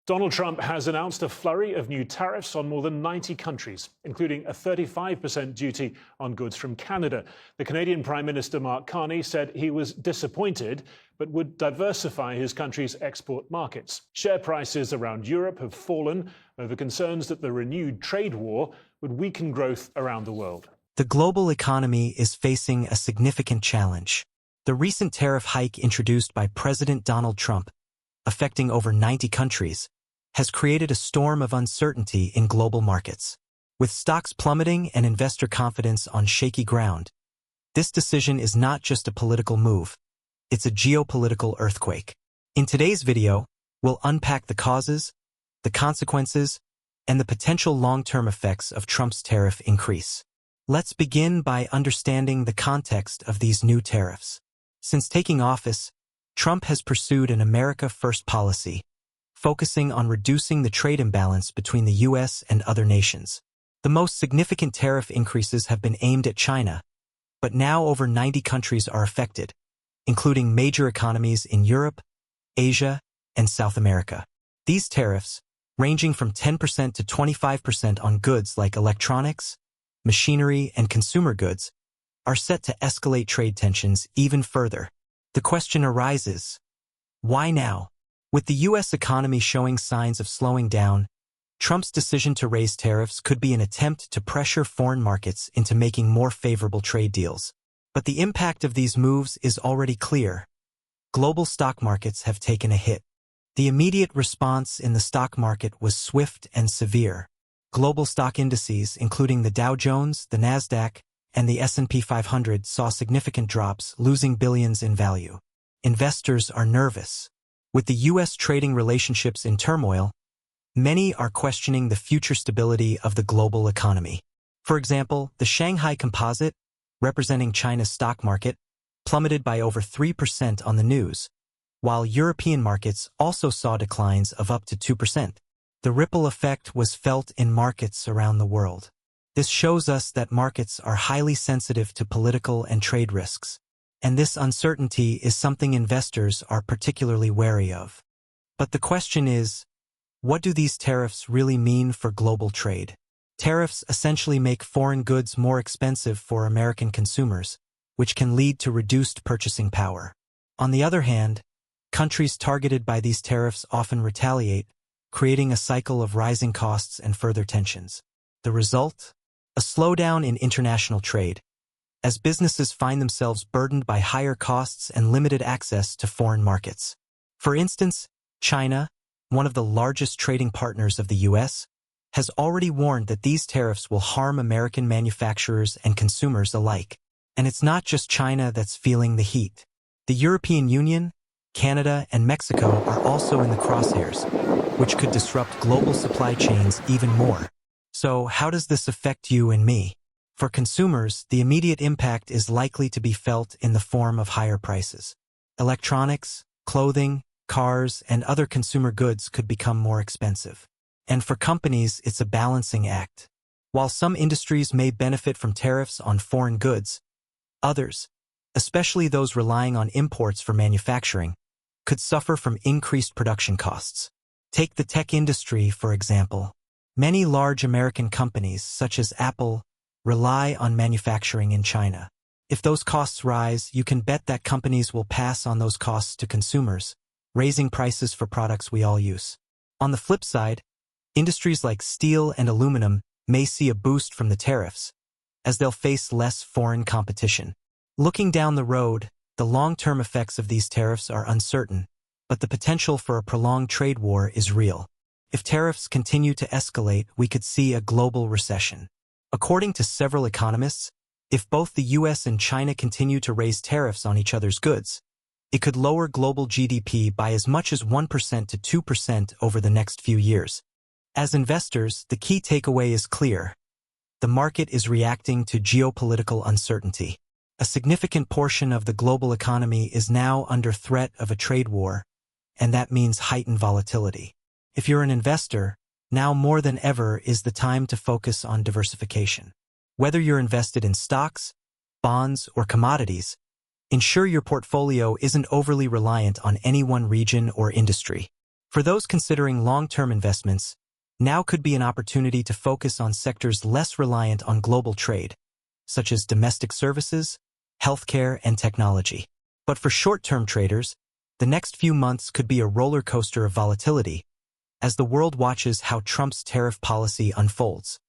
Donald Trump has announced a flurry of new tariffs on more than 90 countries, including a 35% duty on goods from Canada. The Canadian Prime Minister Mark Carney said he was disappointed, but would diversify his country's export markets. Share prices around Europe have fallen over concerns that the renewed trade war would weaken growth around the world. The global economy is facing a significant challenge. The recent tariff hike introduced by President Donald Trump, affecting over 90 countries, has created a storm of uncertainty in global markets. With stocks plummeting and investor confidence on shaky ground, this decision is not just a political move, it's a geopolitical earthquake. In today's video, we'll unpack the causes, the consequences, and the potential long-term effects of Trump's tariff increase. Let's begin by understanding the context of these new tariffs. Since taking office, Trump has pursued an America First policy, focusing on reducing the trade imbalance between the U.S. and other nations. The most significant tariff increases have been aimed at China, but now over 90 countries are affected, including major economies in Europe, Asia, and South America. These tariffs, ranging from 10% to 25% on goods like electronics, machinery, and consumer goods, are set to escalate trade tensions even further. The question arises, why now? With the U.S. economy showing signs of slowing down, Trump's decision to raise tariffs could be an attempt to pressure foreign markets into making more favorable trade deals. But the impact of these moves is already clear. Global stock markets have taken a hit. The immediate response in the stock market was swift and severe. Global stock indices, including the Dow Jones, the Nasdaq, and the S&P 500, saw significant drops, losing billions in value. Investors are nervous. With the U.S. trading relationships in turmoil, many are questioning the future stability of the global economy. For example, the Shanghai Composite, representing China's stock market, plummeted by over 3% on the news, while European markets also saw declines of up to 2%. The ripple effect was felt in markets around the world. This shows us that markets are highly sensitive to political and trade risks, and this uncertainty is something investors are particularly wary of. But the question is, what do these tariffs really mean for global trade? Tariffs essentially make foreign goods more expensive for American consumers, which can lead to reduced purchasing power. On the other hand, countries targeted by these tariffs often retaliate, creating a cycle of rising costs and further tensions. The result? A slowdown in international trade, as businesses find themselves burdened by higher costs and limited access to foreign markets. For instance, China, one of the largest trading partners of the U.S., has already warned that these tariffs will harm American manufacturers and consumers alike. And it's not just China that's feeling the heat. The European Union, Canada, and Mexico are also in the crosshairs, which could disrupt global supply chains even more. So how does this affect you and me? For consumers, the immediate impact is likely to be felt in the form of higher prices. Electronics, clothing, cars, and other consumer goods could become more expensive. And for companies, it's a balancing act. While some industries may benefit from tariffs on foreign goods, others, especially those relying on imports for manufacturing, could suffer from increased production costs. Take the tech industry, for example. Many large American companies, such as Apple, rely on manufacturing in China. If those costs rise, you can bet that companies will pass on those costs to consumers, raising prices for products we all use. On the flip side, industries like steel and aluminum may see a boost from the tariffs, as they'll face less foreign competition. Looking down the road, the long-term effects of these tariffs are uncertain, but the potential for a prolonged trade war is real. If tariffs continue to escalate, we could see a global recession. According to several economists, if both the U.S. and China continue to raise tariffs on each other's goods, it could lower global GDP by as much as 1% to 2% over the next few years. As investors, the key takeaway is clear. The market is reacting to geopolitical uncertainty. A significant portion of the global economy is now under threat of a trade war, and that means heightened volatility. If you're an investor, now more than ever is the time to focus on diversification. Whether you're invested in stocks, bonds, or commodities, ensure your portfolio isn't overly reliant on any one region or industry. For those considering long-term investments, now could be an opportunity to focus on sectors less reliant on global trade, such as domestic services, healthcare, and technology. But for short-term traders, the next few months could be a roller coaster of volatility as the world watches how Trump's tariff policy unfolds.